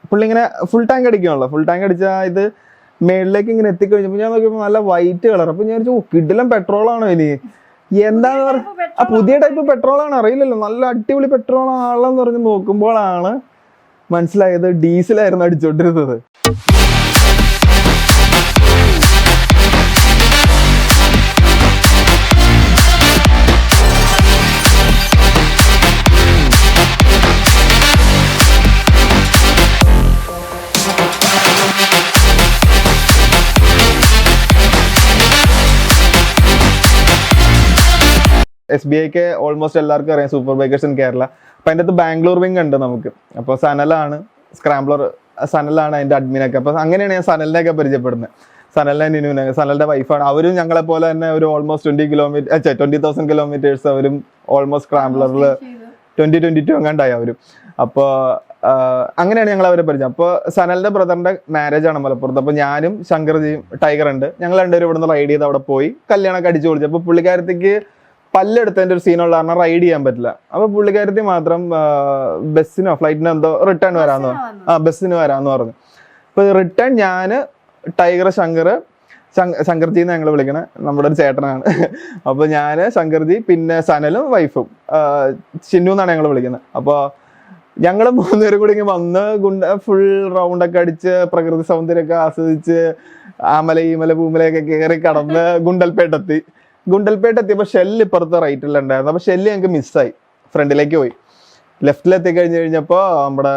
പുള്ളി ഇങ്ങനെ full tank അടിക്കുകയാണല്ലോ. Full tank അടിച്ചാൽ ഇത് മേളിലേക്ക് ഇങ്ങനെ എത്തിക്കഴിഞ്ഞപ്പോൾ ഞാൻ നോക്കിയപ്പോൾ നല്ല വൈറ്റ് കളർ. അപ്പൊ ഞാൻ കിടിലം പെട്രോളാണോ ഇനി എന്താന്ന് പറഞ്ഞ ആ പുതിയ ടൈപ്പ് പെട്രോളാണ്, അറിയില്ലല്ലോ, നല്ല അടിപൊളി പെട്രോൾ ആണെന്ന് പറഞ്ഞ് നോക്കുമ്പോഴാണ് മനസ്സിലായത് ഡീസലായിരുന്നു അടിച്ചോണ്ടിരുന്നത്. SBIക്ക് ഓൾമോസ്റ്റ് എല്ലാവർക്കും അറിയാം, സൂപ്പർ ബൈക്കേഴ്സ് ഇൻ കേരള. അപ്പൊ അതിൻ്റെ അകത്ത് ബാംഗ്ലൂർ വിങ് ഉണ്ട് നമുക്ക്. അപ്പോൾ സനലാണ് സ്ക്രാംബ്ലർ, സനലാണ് അതിന്റെ അഡ്മിനൊക്കെ. അപ്പൊ അങ്ങനെയാണ് ഞാൻ സനലിനെയൊക്കെ പരിചയപ്പെടുന്നത്. സനലിനെ നിനുവിനെ, സനലിന്റെ വൈഫാണ്. അവരും ഞങ്ങളെ പോലെ തന്നെ ഒരു ഓൾമോസ്റ്റ് 20,000 കിലോമീറ്റേഴ്സ് അവരും ഓൾമോസ്റ്റ് സ്ക്രാംബ്ലറിൽ 2022 എങ്ങാണ്ടായി അവരും. അപ്പോൾ അങ്ങനെയാണ് ഞങ്ങൾ അവരെ പരിചയം. അപ്പോൾ സനലിന്റെ ബ്രദറിന്റെ മാരേജ് ആണ് മലപ്പുറത്ത്. അപ്പോൾ ഞാനും ശങ്കർജിയും ടൈഗർ ഉണ്ട്, ഞങ്ങൾ രണ്ടുപേരും ഇവിടുന്ന് റൈഡ് ചെയ്ത് അവിടെ പോയി കല്യാണമൊക്കെ അടിച്ചു പൊളിച്ചു. അപ്പോൾ പുള്ളിക്കാരത്തേക്ക് പല്ലെടുത്തതിന്റെ ഒരു സീനുള്ള കാരണം റൈഡ് ചെയ്യാൻ പറ്റില്ല. അപ്പൊ പുള്ളിക്കാരത്തി മാത്രം ബസ്സിനോ ഫ്ലൈറ്റിനോ എന്തോ റിട്ടേൺ വരാന്ന് ബസ്സിന് വരാന്ന് പറഞ്ഞു. അപ്പൊ റിട്ടേൺ ഞാന് ടൈഗർ ശങ്കർജി എന്ന് ഞങ്ങൾ വിളിക്കണേ, നമ്മുടെ ഒരു ചേട്ടനാണ്. അപ്പൊ ഞാന് ശങ്കർജി പിന്നെ സനലും വൈഫും ചിന്നു എന്നാണ് ഞങ്ങൾ വിളിക്കുന്നത്. അപ്പൊ ഞങ്ങള് മൂന്നുപേരും കൂടി ഇങ്ങനെ വന്ന് ഫുൾ റൗണ്ടൊക്കെ അടിച്ച് പ്രകൃതി സൗന്ദര്യമൊക്കെ ആസ്വദിച്ച് ആമല ഈമല പൂമലയൊക്കെ കയറി കടന്ന് ഗുണ്ടൽപേട്ട് എത്തിയപ്പോൾ ഷെല്ല് ഇപ്പുറത്തെ റൈറ്റിലുണ്ടായിരുന്നു. അപ്പൊ ഷെല്ല് ഞങ്ങൾക്ക് മിസ്സായി, ഫ്രണ്ടിലേക്ക് പോയി. ലെഫ്റ്റിലെത്തി കഴിഞ്ഞപ്പോൾ നമ്മുടെ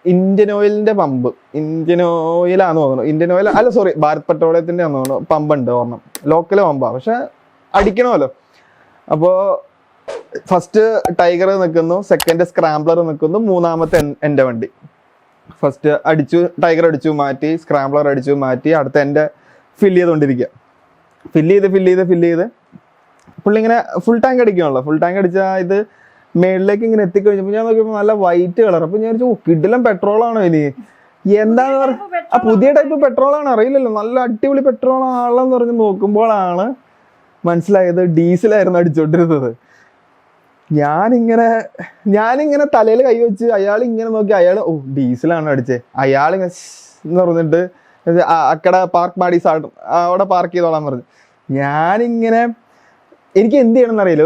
ഇന്ത്യൻ ഓയിലിന്റെ പമ്പ്, ഇന്ത്യൻ ഓയിലാന്ന് തോന്നുന്നു, ഇന്ത്യൻ ഓയിൽ അല്ല സോറി ഭാരത് പെട്രോളിയത്തിന്റെ ആണെന്ന് തോന്നുന്നു, പമ്പുണ്ട് ഓർണം, ലോക്കൽ പമ്പാ, പക്ഷെ അടിക്കണമല്ലോ. അപ്പോൾ ഫസ്റ്റ് ടൈഗർ നിൽക്കുന്നു, സെക്കൻഡ് സ്ക്രാംബ്ലർ നിൽക്കുന്നു, മൂന്നാമത്തെ എൻ്റെ വണ്ടി. ഫസ്റ്റ് ടൈഗർ അടിച്ചു മാറ്റി, സ്ക്രാംബ്ലർ അടിച്ചു മാറ്റി, അടുത്ത എൻ്റെ ഫില്ല് ചെയ്തുകൊണ്ടിരിക്കുക. ഫില്ല് ചെയ്ത് പുള്ളി ഇങ്ങനെ ഫുൾ ടാങ്ക് അടിക്കുകയാണല്ലോ. ഫുൾ ടാങ്ക് അടിച്ചാൽ ഇത് മേളിലേക്ക് ഇങ്ങനെ എത്തിക്കഴിഞ്ഞപ്പോൾ ഞാൻ നോക്കിയപ്പോൾ നല്ല വൈറ്റ് കളർ. അപ്പൊ ഞാൻ കിടിലം പെട്രോളാണോ ഇനി എന്താന്ന് പറഞ്ഞ ആ പുതിയ ടൈപ്പ് പെട്രോളാണ്, അറിയില്ലല്ലോ, നല്ല അടിപൊളി പെട്രോൾ ആണെന്ന് പറഞ്ഞ് നോക്കുമ്പോഴാണ് മനസ്സിലായത് ഡീസലായിരുന്നു അടിച്ചോണ്ടിരുന്നത്. ഞാനിങ്ങനെ തലയിൽ കൈവച്ച് അയാൾ ഇങ്ങനെ നോക്കി, അയാൾ ഡീസലാണ് അടിച്ചേ, അയാളിങ്ങനെ എന്ന് പറഞ്ഞിട്ട് അക്കടെ പാർക്ക് മാടി അവിടെ പാർക്ക് ചെയ്തോളാൻ പറഞ്ഞു. ഞാനിങ്ങനെ എനിക്ക് എന്ത് ചെയ്യണമെന്ന് അറിയില്ല.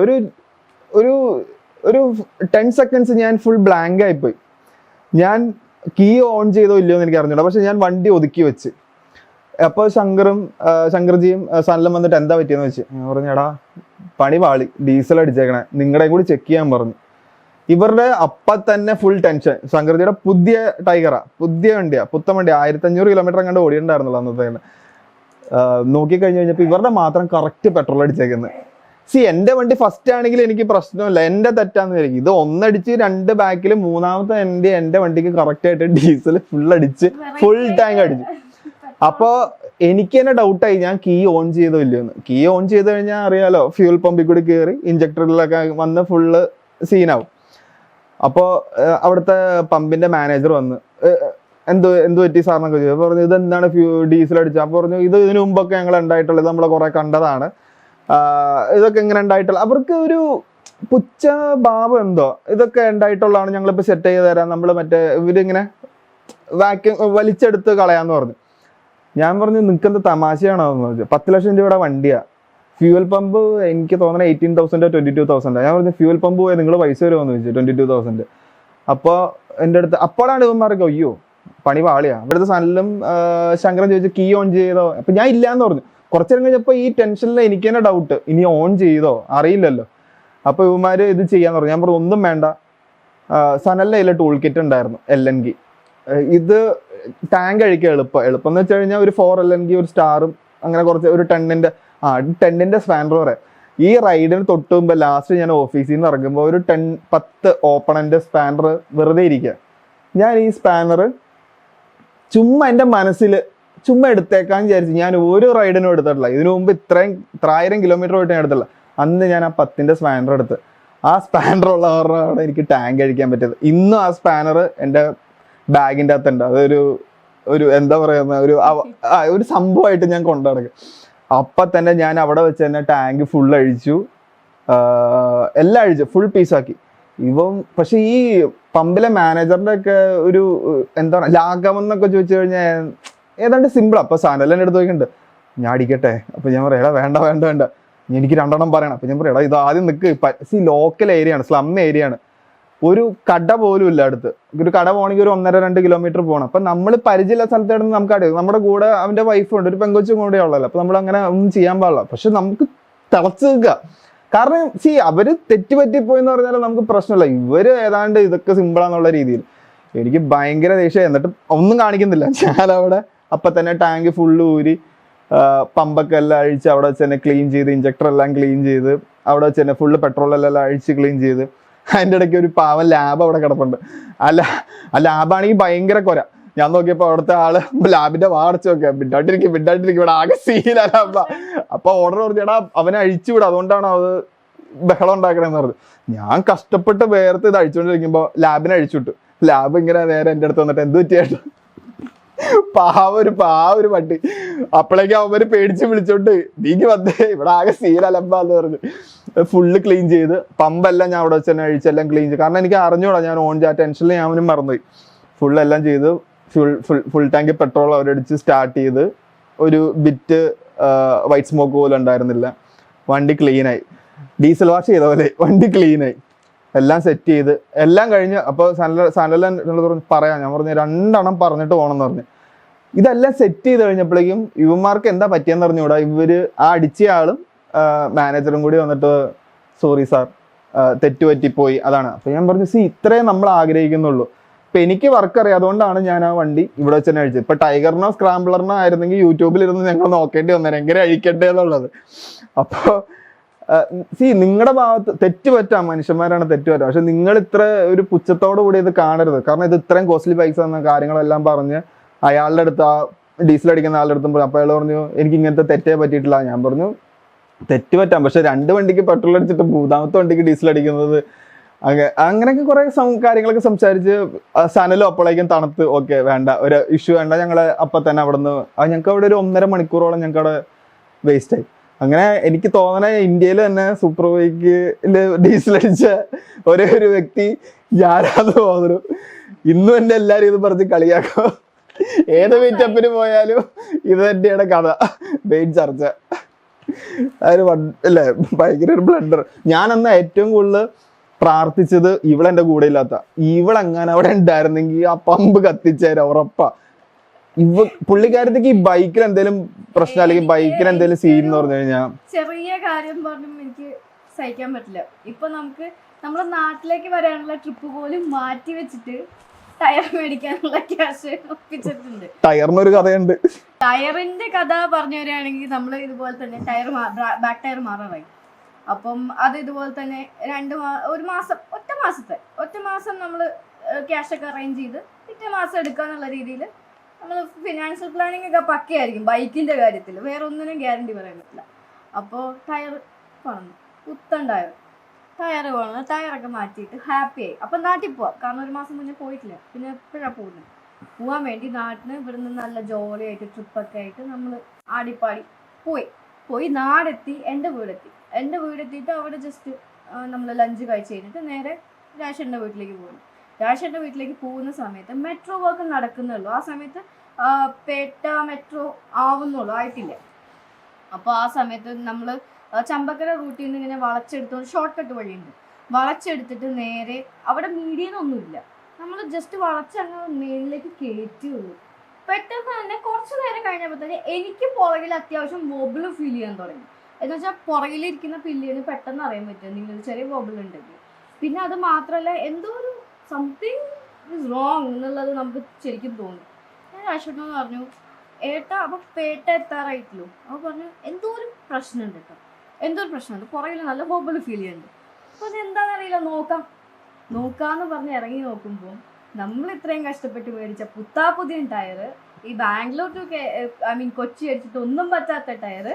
ഒരു 10 സെക്കൻഡ്സ് ഞാൻ ഫുൾ ബ്ലാങ്ക് ആയിപ്പോയി. ഞാൻ കീ ഓൺ ചെയ്തോ ഇല്ലയോ എന്ന് എനിക്ക് അറിഞ്ഞൂടാ, പക്ഷെ ഞാൻ വണ്ടി ഒതുക്കി വെച്ച്. അപ്പോൾ ശങ്കർജിയും സനലും വന്നിട്ട് എന്താ പറ്റിയെന്ന് വെച്ച്. ഞാൻ പറഞ്ഞു, എടാ പണി പാളി, ഡീസൽ അടിച്ചേക്കണേ, നിങ്ങളുടെയും കൂടി ചെക്ക് ചെയ്യാൻ പറഞ്ഞു. ഇവരുടെ അപ്പം തന്നെ ഫുൾ ടെൻഷൻ. ശങ്കർജിയുടെ പുതിയ ടൈഗറാ, പുതിയ വണ്ടിയാ, പുത്തൻ വണ്ടിയാ, 1500 കിലോമീറ്റർ അങ്ങോട്ട് ഓടിയിട്ടുണ്ടായിരുന്നുള്ളൂ അന്നത്തെ. നോക്കിക്കഴിഞ്ഞ് കഴിഞ്ഞപ്പോൾ ഇവരുടെ മാത്രം കറക്റ്റ് പെട്രോൾ അടിച്ചേക്കുന്നത്. എൻ്റെ വണ്ടി ഫസ്റ്റ് ആണെങ്കിൽ എനിക്ക് പ്രശ്നമില്ല, എൻ്റെ തെറ്റാന്ന് വിചാരിക്കും. ഇത് ഒന്നടിച്ച് 2 ബാക്കിൽ മൂന്നാമത്തെ എൻ്റെ വണ്ടിക്ക് കറക്റ്റ് ആയിട്ട് ഡീസൽ ഫുൾ അടിച്ച് ഫുൾ ടാങ്ക് അടിച്ചു. അപ്പോ എനിക്ക് തന്നെ ഡൗട്ടായി, ഞാൻ കീ ഓൺ ചെയ്തോ ഇല്ലയോന്ന്. കീ ഓൺ ചെയ്ത് കഴിഞ്ഞാൽ അറിയാലോ, ഫ്യൂൽ പമ്പിൽ കൂടി കയറി ഇഞ്ചക്ടറിലൊക്കെ വന്ന് ഫുള്ള് സീനാവും. അപ്പോൾ അവിടുത്തെ പമ്പിന്റെ മാനേജർ വന്ന് എന്ത് പറ്റി സാറിനൊക്കെ ചോദിച്ചു. പറഞ്ഞു ഇതെന്താണ് ഡീസൽ അടിച്ചത്. അപ്പോൾ പറഞ്ഞു ഇതിനു മുമ്പൊക്കെ ഞങ്ങൾ ഉണ്ടായിട്ടുള്ളത്, നമ്മളെ കുറെ കണ്ടതാണ്, ഇതൊക്കെ എങ്ങനെ ഉണ്ടായിട്ടുള്ള, അവർക്ക് ഒരു പുച്ഛ ഭാവം എന്തോ ഇതൊക്കെ ഉണ്ടായിട്ടുള്ളതാണ്, ഞങ്ങളിപ്പോ സെറ്റ് ചെയ്ത് തരാം, നമ്മൾ മറ്റേ ഇവരിങ്ങനെ വലിച്ചെടുത്ത് കളയാന്ന് പറഞ്ഞു. ഞാൻ പറഞ്ഞു നിനക്കെന്ത് തമാശയാണോ എന്ന് ചോദിച്ചു. 10 ലക്ഷം രൂപയുടെ വണ്ടിയാ, ഫ്യൂൽ പമ്പ് എനിക്ക് തോന്നുന്നത് 18,000 22,000. ഞാൻ പറഞ്ഞു ഫ്യൂൽ പമ്പ് പോയി നിങ്ങൾ പൈസ വരുമോന്ന് ചോദിച്ചു. 22,000. അപ്പോൾ എൻ്റെ അടുത്ത് അപ്പോഴാണ് ഇവന്മാർക്ക് അയ്യോ പണി പാളിയാ. ഇവിടുത്തെ സനലും ശങ്കരൻ ചോദിച്ചു കീ ഓൺ ചെയ്തോ. അപ്പൊ ഞാൻ ഇല്ലാന്ന് പറഞ്ഞു. കുറച്ചേരം കഴിഞ്ഞപ്പോ ഈ ടെൻഷനിൽ എനിക്ക് തന്നെ ഡൗട്ട്, ഇനി ഓൺ ചെയ്തോ അറിയില്ലല്ലോ. അപ്പൊ ഇവന്മാര് ഇത് ചെയ്യാന്ന് പറഞ്ഞു. ഞാൻ പറഞ്ഞു ഒന്നും വേണ്ട, സനലിന്റെ കയ്യിലെ ടൂൾ കിറ്റ് ഉണ്ടായിരുന്നു, LNG. ഇത് ടാങ്ക് അഴിക്കുക എളുപ്പം എന്ന് വെച്ച് കഴിഞ്ഞാൽ ഒരു 4 LNG, ഒരു സ്റ്റാറും, അങ്ങനെ കുറച്ച് ഒരു 10ന്റെ സ്പാനർ വരെ. ഈ റൈഡിന് തൊട്ട് മുമ്പ് ലാസ്റ്റ് ഞാൻ ഓഫീസിൽ നിന്ന് ഇറങ്ങുമ്പോൾ ഒരു 10 ഓപ്പണന്റെ സ്പാനർ വെറുതെ ഇരിക്കുക. ഞാൻ ഈ സ്പാനർ ചുമ്മാ എൻ്റെ മനസ്സിൽ ചുമ്മാ എടുത്തേക്കാൻ വിചാരിച്ചു. ഞാൻ ഒരു റൈഡിനും എടുത്തിട്ടില്ല, ഇതിനു മുമ്പ് 1000 കിലോമീറ്റർ പോയിട്ട് ഞാൻ എടുത്തില്ല. അന്ന് ഞാൻ ആ 10ന്റെ സ്പാനർ എടുത്ത്, ആ സ്പാനർ ഉള്ളവരാണ് എനിക്ക് ടാങ്ക് അഴിക്കാൻ പറ്റിയത്. ഇന്നും ആ സ്പാനർ എൻ്റെ ബാഗിൻ്റെ അകത്തുണ്ട്. അതൊരു എന്താ പറയുന്ന ഒരു സംഭവമായിട്ട് ഞാൻ കൊണ്ടു നടക്കും. അപ്പം തന്നെ ഞാൻ അവിടെ വെച്ച് തന്നെ ടാങ്ക് ഫുൾ അഴിച്ചു, എല്ലാം അഴിച്ചു, ഫുൾ പീസാക്കി. പക്ഷെ ഈ പമ്പിലെ മാനേജറിന്റെ ഒക്കെ ഒരു എന്താ പറയുക ലാഘവം എന്നൊക്കെ ചോദിച്ചു കഴിഞ്ഞാൽ ഏതാണ്ട് സിമ്പിൾ. അപ്പൊ സനലിന്റെ അടുത്ത് നോക്കിണ്ട് ഞാൻ അടിക്കട്ടെ, അപ്പൊ ഞാൻ പറയാം എടാ വേണ്ട വേണ്ട വേണ്ട എനിക്ക് 2 എണ്ണം പറയണം. അപ്പൊ ഞാൻ പറയാം എടാ ഇത് ആദ്യം നിൽക്ക്, ലോക്കൽ ഏരിയ ആണ്, സ്ലം ഏരിയ ആണ്, ഒരു കട പോലും ഇല്ല അടുത്ത്. ഒരു കട പോകണമെങ്കിൽ ഒരു 1.5-2 കിലോമീറ്റർ പോകണം. അപ്പൊ നമ്മൾ പരിചയമില്ല സ്ഥലത്തായിട്ട് നമുക്ക് അറിയാം, നമ്മുടെ കൂടെ അവന്റെ വൈഫുണ്ട്, ഒരു പെങ്കൊച്ചും കൂടെ ഉള്ളല്ലോ. അപ്പൊ നമ്മൾ അങ്ങനെ ഒന്നും ചെയ്യാൻ പാടില്ല. പക്ഷെ നമുക്ക് തിളച്ചു നിൽക്കുക. കാരണം അവര് തെറ്റുപറ്റിപ്പോയെന്ന് പറഞ്ഞാൽ നമുക്ക് പ്രശ്നമില്ല, ഇവര് ഏതാണ്ട് ഇതൊക്കെ സിമ്പിളാന്നുള്ള രീതിയിൽ എനിക്ക് ഭയങ്കര ദേഷ്യം. എന്നിട്ട് ഒന്നും കാണിക്കുന്നില്ല, ഞാനവിടെ അപ്പൊ തന്നെ ടാങ്ക് ഫുള്ള് ഊരി പമ്പൊക്കെ എല്ലാം അഴിച്ച് അവിടെ വെച്ച് തന്നെ ക്ലീൻ ചെയ്ത്, ഇഞ്ചക്ടർ എല്ലാം ക്ലീൻ ചെയ്ത്, അവിടെ വെച്ച് തന്നെ ഫുള്ള് പെട്രോളെല്ലാം അഴിച്ച് ക്ലീൻ ചെയ്ത്. അതിൻ്റെ ഇടയ്ക്ക് ഒരു പാവം ലാബ് അവിടെ കിടപ്പുണ്ട്. ആ ലാബാണെങ്കിൽ ഭയങ്കര കൊര. ഞാൻ നോക്കിയപ്പോ അവിടുത്തെ ആള് ലാബിന്റെ വാടച്ച് നോക്കിയാ മിണ്ടാട്ടിരിക്കും ഇവിടെ ആകെ സീനാണ്. അപ്പൊ ഓർഡർ പറഞ്ഞാ അവനെ അഴിച്ചുവിടും, അതുകൊണ്ടാണ് അത് ബഹളം ഉണ്ടാക്കണെന്ന് പറഞ്ഞു. ഞാൻ കഷ്ടപ്പെട്ട് വേർത്ത് ഇത് അഴിച്ചുകൊണ്ടിരിക്കുമ്പോ ലാബിനെ അഴിച്ചുവിട്ടു. ലാബ് ഇങ്ങനെ നേരെ എൻ്റെ അടുത്ത് വന്നിട്ട് എന്ത് പറ്റിയായിട്ട് പാവൊരു പട്ടി. അപ്പോഴേക്കും അവര് പേടിച്ച് വിളിച്ചോണ്ട് നീക്ക് വന്നേ ഇവിടെ ആകെ സീലലമ്പാന്ന് പറഞ്ഞു. ഫുള്ള് ക്ലീൻ ചെയ്ത് പമ്പെല്ലാം ഞാൻ അവിടെ വെച്ച് തന്നെ അഴിച്ചെല്ലാം ക്ലീൻ ചെയ്ത്. കാരണം എനിക്ക് അറിഞ്ഞൂടാ, ഞാൻ ഓൺ ചെയ്യാൻ ടെൻഷനിൽ ഞാൻ അവനും മറന്നുപോയി. ഫുള്ളെല്ലാം ചെയ്ത് ഫുൾ ടാങ്ക് പെട്രോൾ അവരടിച്ച് സ്റ്റാർട്ട് ചെയ്ത്. ഒരു ബിറ്റ് വൈറ്റ് സ്മോക്ക് പോലും ഉണ്ടായിരുന്നില്ല. വണ്ടി ക്ലീനായി, ഡീസൽ വാഷ് ചെയ്ത പോലെ വണ്ടി ക്ലീനായി. എല്ലാം സെറ്റ് ചെയ്ത് എല്ലാം കഴിഞ്ഞ്. അപ്പോൾ സനല പറയാം, ഞാൻ പറഞ്ഞു 2 എണ്ണം പറഞ്ഞിട്ട് പോകണമെന്ന് പറഞ്ഞു. ഇതെല്ലാം സെറ്റ് ചെയ്ത് കഴിഞ്ഞപ്പോഴേക്കും ഇവന്മാർക്ക് എന്താ പറ്റിയെന്ന് അറിഞ്ഞൂടാ. ഇവര് ആ അടിച്ച ആളും മാനേജറും കൂടി വന്നിട്ട് സോറി സാർ തെറ്റുപറ്റിപ്പോയി അതാണ്. അപ്പൊ ഞാൻ പറഞ്ഞു ഇത്രേ നമ്മൾ ആഗ്രഹിക്കുന്നുള്ളൂ. ഇപ്പൊ എനിക്ക് വർക്ക് അറിയാം, അതുകൊണ്ടാണ് ഞാൻ ആ വണ്ടി ഇവിടെ വെച്ച് തന്നെ അഴിച്ചത്. ഇപ്പൊ ടൈഗറിനോ സ്ക്രാംബ്ലറിനോ ആയിരുന്നെങ്കിൽ യൂട്യൂബിൽ ഇരുന്ന് ഞങ്ങൾ നോക്കേണ്ടി വന്നേനെ എങ്ങനെ അഴിക്കട്ടെ എന്നുള്ളത്. അപ്പൊ നിങ്ങളുടെ ഭാഗത്ത് തെറ്റ് പറ്റാം, മനുഷ്യന്മാരാണ് തെറ്റ് പറ്റാം. പക്ഷെ നിങ്ങൾ ഇത്ര ഒരു പുച്ഛത്തോടു കൂടി ഇത് കാണരുത്. കാരണം ഇത് ഇത്രയും കോസ്റ്റ്ലി ബൈക്സ് എന്ന കാര്യങ്ങളെല്ലാം പറഞ്ഞ് അയാളുടെ അടുത്ത്, ആ ഡീസൽ അടിക്കുന്ന ആളുടെ അടുത്തും പോയി. അപ്പൊ അയാൾ പറഞ്ഞു എനിക്ക് ഇങ്ങനത്തെ തെറ്റേ പറ്റിയിട്ടില്ല. ഞാൻ പറഞ്ഞു തെറ്റ് പറ്റാം, പക്ഷെ 2 വണ്ടിക്ക് പെട്രോൾ അടിച്ചിട്ട് 3ാമത്തെ വണ്ടിക്ക് ഡീസൽ അടിക്കുന്നത് അങ്ങനെയൊക്കെ കുറെ കാര്യങ്ങളൊക്കെ സംസാരിച്ച്. സനലും അപ്പോഴേക്കും തണുത്ത് ഓക്കെ വേണ്ട, ഒരു ഇഷ്യൂ വേണ്ട, ഞങ്ങള് അപ്പൊ തന്നെ അവിടെ നിന്ന് ഞങ്ങൾക്ക് അവിടെ ഒരു 1.5 മണിക്കൂറോളം ഞങ്ങൾക്ക് അവിടെ വേസ്റ്റ് ആയി. അങ്ങനെ എനിക്ക് തോന്നണ ഇന്ത്യയിൽ തന്നെ സൂപ്പർ ബൈക്കില് ഡീസൽ അടിച്ച ഒരേ ഒരു വ്യക്തി ഞാനാന്ന് തോന്നുന്നു. ഇന്നും എന്നെ എല്ലാരും ഇത് പറഞ്ഞ് കളിയാക്കും. ഏത് മീറ്റപ്പിന് പോയാലും ഇത് തന്നെയാണ് കഥ, മെയിൻ ചർച്ച. അല്ലേ ഭയങ്കര ഒരു ബ്ലണ്ടർ. ഞാനെന്നാ ഏറ്റവും കൂടുതൽ പ്രാർത്ഥിച്ചത് ഇവളെന്റെ കൂടെ ഇല്ലാത്ത, ഇവളെങ്ങനെ അവിടെ ഉണ്ടായിരുന്നെങ്കിൽ ആ പമ്പ് കത്തിച്ചേരാ ഉറപ്പാ. പുള്ളിക്കാരത്തേക്ക് ഈ ബൈക്കിൽ എന്തെങ്കിലും പ്രശ്നം അല്ലെങ്കിൽ ബൈക്കിൽ എന്തെങ്കിലും സീൻ എന്ന് പറഞ്ഞു കഴിഞ്ഞാൽ ചെറിയ കാര്യം പറഞ്ഞും എനിക്ക് സഹിക്കാൻ പറ്റില്ല. ഇപ്പൊ നമ്മുടെ നാട്ടിലേക്ക് വരാനുള്ള ട്രിപ്പ് പോലും മാറ്റി വെച്ചിട്ട് ടയർ മേടിക്കാനുള്ള ക്യാഷ് ഒപ്പിച്ചിട്ടുണ്ട്. ടയറിനൊരു കഥയുണ്ട്. ടയറിന്റെ കഥ പറഞ്ഞു വരികയാണെങ്കിൽ നമ്മൾ ഇതുപോലെ തന്നെ ബാക്ക് ടയർ മാറാറായി. അപ്പം അത് ഇതുപോലെ തന്നെ ഒറ്റ മാസം നമ്മൾ ക്യാഷ് ഒക്കെ അറേഞ്ച് ചെയ്ത് പിറ്റേ മാസം എടുക്കാന്നുള്ള രീതിയിൽ നമ്മൾ ഫിനാൻഷ്യൽ പ്ലാനിങ് ഒക്കെ പക്കയായിരിക്കും ബൈക്കിന്റെ കാര്യത്തിൽ. വേറെ ഒന്നിനും ഗ്യാരണ്ടി പറയാൻ പറ്റില്ല. അപ്പോൾ ടയർ വേണം, പുത്തൻ ടയർ വേണം. ടയറൊക്കെ മാറ്റിയിട്ട് ഹാപ്പിയായി. അപ്പം നാട്ടിൽ പോവാം. കാരണം 1 മാസം മുന്നേ പോയിട്ടില്ല. പിന്നെ എപ്പോഴാണ് പോകുന്നത്? പോകാൻ വേണ്ടി നാട്ടിൽ ഇവിടുന്ന് നല്ല ജോളിയായിട്ട് ട്രിപ്പൊക്കെ ആയിട്ട് നമ്മൾ ആടിപ്പാടി പോയി നാടെത്തി. എൻ്റെ വീടെത്തിയിട്ട് അവിടെ ജസ്റ്റ് നമ്മൾ ലഞ്ച് കഴിച്ച് കഴിഞ്ഞിട്ട് നേരെ രാഷൻ്റെ വീട്ടിലേക്ക് പോകുന്നു. രാഷൻ്റെ വീട്ടിലേക്ക് പോകുന്ന സമയത്ത് മെട്രോ വർക്ക് നടക്കുന്നുള്ളൂ. ആ സമയത്ത് പേട്ട മെട്രോ ആയിട്ടില്ല. അപ്പോൾ ആ സമയത്ത് നമ്മൾ ചമ്പക്കര റൂട്ടിൽ നിന്ന് ഇങ്ങനെ വളച്ചെടുത്തോണ്ട് ഷോർട്ട് കട്ട് വഴിയുണ്ട്. വളച്ചെടുത്തിട്ട് നേരെ അവിടെ മീഡിയനൊന്നുമില്ല. നമ്മൾ ജസ്റ്റ് വളച്ചങ്ങ് മേളിലേക്ക് കയറ്റിയുള്ളൂ. പെട്ടെന്ന് തന്നെ കുറച്ച് നേരം കഴിഞ്ഞപ്പോൾ തന്നെ എനിക്ക് പുറകിൽ അത്യാവശ്യം വോബിൾ ഫീൽ ചെയ്യാൻ തുടങ്ങി. എന്ന് വെച്ചാൽ പുറകിലിരിക്കുന്ന പില്ലിന് പെട്ടെന്ന് അറിയാൻ പറ്റും നിങ്ങൾ ചെറിയ വോബിൾ ഉണ്ടെങ്കിൽ. പിന്നെ അത് മാത്രമല്ല എന്തോ ഒരു സംതിങ് ഇസ് റോങ് എന്നുള്ളത് നമുക്ക് ശരിക്കും തോന്നി. ഞാൻ രാഷ്ട്രീയം പറഞ്ഞു ഏട്ടാ അപ്പോൾ പേട്ട എത്താറായിട്ടില്ലോ. അപ്പോൾ പറഞ്ഞു എന്തോ ഒരു പ്രശ്നമുണ്ട് കേട്ടോ, എന്തോ ഒരു പ്രശ്നമുണ്ട്, പുറകിൽ നല്ല വോബിൾ ഫീൽ ചെയ്യുന്നുണ്ട്. അപ്പോൾ അത് എന്താണെന്നറിയില്ല, നോക്കാന്ന് പറഞ്ഞ് ഇറങ്ങി നോക്കുമ്പോൾ നമ്മൾ ഇത്രയും കഷ്ടപ്പെട്ട് മേടിച്ച പുതിയ ടയർ, ഈ ബാംഗ്ലൂർ ടു കൊച്ചി അടിച്ചിട്ട് ഒന്നും പറ്റാത്ത ടയർ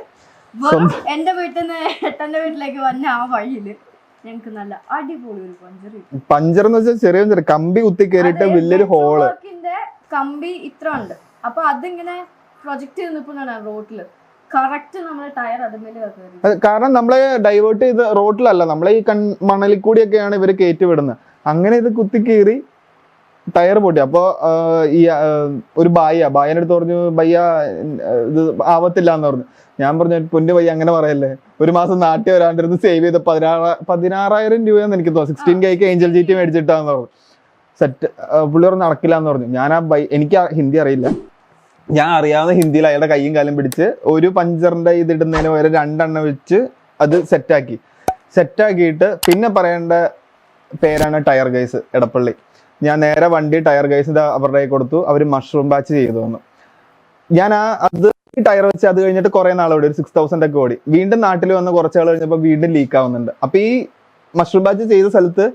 എന്റെ വീട്ടിൽ നിന്ന് ഏട്ടന്റെ വീട്ടിലേക്ക് വന്ന ആ വഴിയില് ഞങ്ങക്ക് നല്ല അടിപൊളി ഒരു പഞ്ചർ എന്ന് വെച്ചാൽ ചെറിയ കമ്പി കുത്തി കയറിയിട്ട് വലിയൊരു ഹോള്, കമ്പി ഇത്ര ഉണ്ട്. അപ്പൊ അതിങ്ങനെ പ്രൊജക്ട് ചെയ്ത് നിൽക്കുന്നതാണ് റോഡില്. കറക്റ്റ് നമ്മളെ ടയർ അതുമേലെ കയറി. കാരണം നമ്മളെ ഡൈവേർട്ട് ചെയ്ത് റോഡിലല്ല, നമ്മളെ ഈ മണലിൽ കൂടിയൊക്കെയാണ് ഇവര് കയറ്റി വിടുന്നത്. അങ്ങനെ ഇത് കുത്തി കയറി ടയർ പൊട്ടി. അപ്പോൾ ഈ ഒരു ബായന്റെ അടുത്ത് പറഞ്ഞു, ബയ്യ ഇത് ആവത്തില്ല എന്ന് പറഞ്ഞു. ഞാൻ പറഞ്ഞു, പൊന്നു ബയ്യ അങ്ങനെ പറയല്ലേ, ഒരു മാസം നാട്ടിൽ വരാണ്ടിരുന്ന് സേവ് ചെയ്ത് 16,000 രൂപയെന്ന് എനിക്ക് തോന്നുന്നു. 16K ഏഞ്ചൽ GT മേടിച്ചിട്ടാന്ന് പറഞ്ഞു. സെറ്റ്. പുള്ളി പറഞ്ഞു നടക്കില്ല എന്ന് പറഞ്ഞു. ഞാൻ എനിക്ക് ഹിന്ദി അറിയില്ല, ഞാൻ അറിയാവുന്ന ഹിന്ദിയിൽ അയാളുടെ കൈയും കാലും പിടിച്ച് ഒരു പഞ്ചറിന്റെ ഇതിടുന്നതിന് പകരം 2 എണ്ണം വെച്ച് അത് സെറ്റാക്കിയിട്ട് പിന്നെ പറയേണ്ട പേരാണ് ടയർ ഗൈസ് എടപ്പള്ളി. ഞാൻ നേരെ വണ്ടി ടയർ ഗൈസിന്റെ അവരുടെ കയ്യിൽ കൊടുത്തു. അവർ മഷ്റൂം ബാച്ച് ചെയ്തു തന്നു. ഞാൻ അത് ഈ ടയർ വെച്ച് അത് കഴിഞ്ഞിട്ട് കുറെ നാൾ ഓടി, ഒരു 6,000 ഒക്കെ ഓടി. വീണ്ടും നാട്ടിൽ വന്ന് കുറച്ചാൾ കഴിഞ്ഞപ്പോൾ വീണ്ടും ലീക്ക് ആവുന്നുണ്ട്. അപ്പൊ ഈ മഷ്റൂം ബാച്ച് ചെയ്ത സ്ഥലത്ത്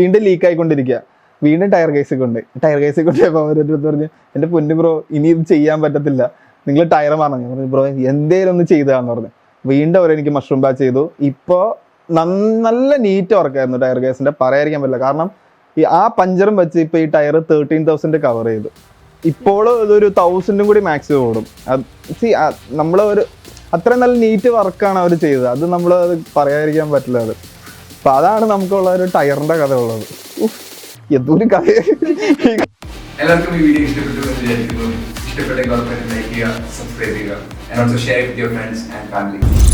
വീണ്ടും ലീക്ക് ആയിക്കൊണ്ടിരിക്കുക. വീണ്ടും ടയർ കേസിൽ കൊണ്ടുപോയപ്പോൾ അവരടുത്ത് പറഞ്ഞു, എന്റെ പൊന്നു ബ്രോ ഇനി ഇത് ചെയ്യാൻ പറ്റത്തില്ല, നിങ്ങൾ ടയർ പറഞ്ഞു. പറഞ്ഞു ബ്രോ എന്തേലും ഒന്ന് ചെയ്താന്ന് പറഞ്ഞു. വീണ്ടും അവരെനിക്ക് മഷ്റൂം ബാച്ച് ചെയ്തു. ഇപ്പോ നല്ല നീറ്റ് വർക്കായിരുന്നു ടയർ കേസിന്റെ, പറയാതിരിക്കാൻ പറ്റില്ല. കാരണം ആ പഞ്ചറും വെച്ച് ഇപ്പൊ ഈ ടയർ 13,000 കവർ ചെയ്തു. ഇപ്പോൾ ഇതൊരു 1,000 കൂടി മാക്സിമം ഓടും. നമ്മള് ഒരു അത്രയും നല്ല നീറ്റ് വർക്കാണ് അവർ ചെയ്തത്. അത് നമ്മൾ പറയാതിരിക്കാൻ പറ്റില്ല. അത് അപ്പൊ അതാണ് നമുക്കുള്ള ഒരു ടയറിന്റെ കഥ ഉള്ളത്. എന്തൊരു കഥ. എല്ലാവർക്കും ഈ വീഡിയോ ഇഷ്ടപ്പെട്ടു എന്ന് വിചാരിക്കുന്നു. ഇഷ്ടപ്പെട്ടെങ്കിൽ ലൈക്ക് ചെയ്യുക, സബ്സ്ക്രൈബ് ചെയ്യുക, and also share it with your friends and family.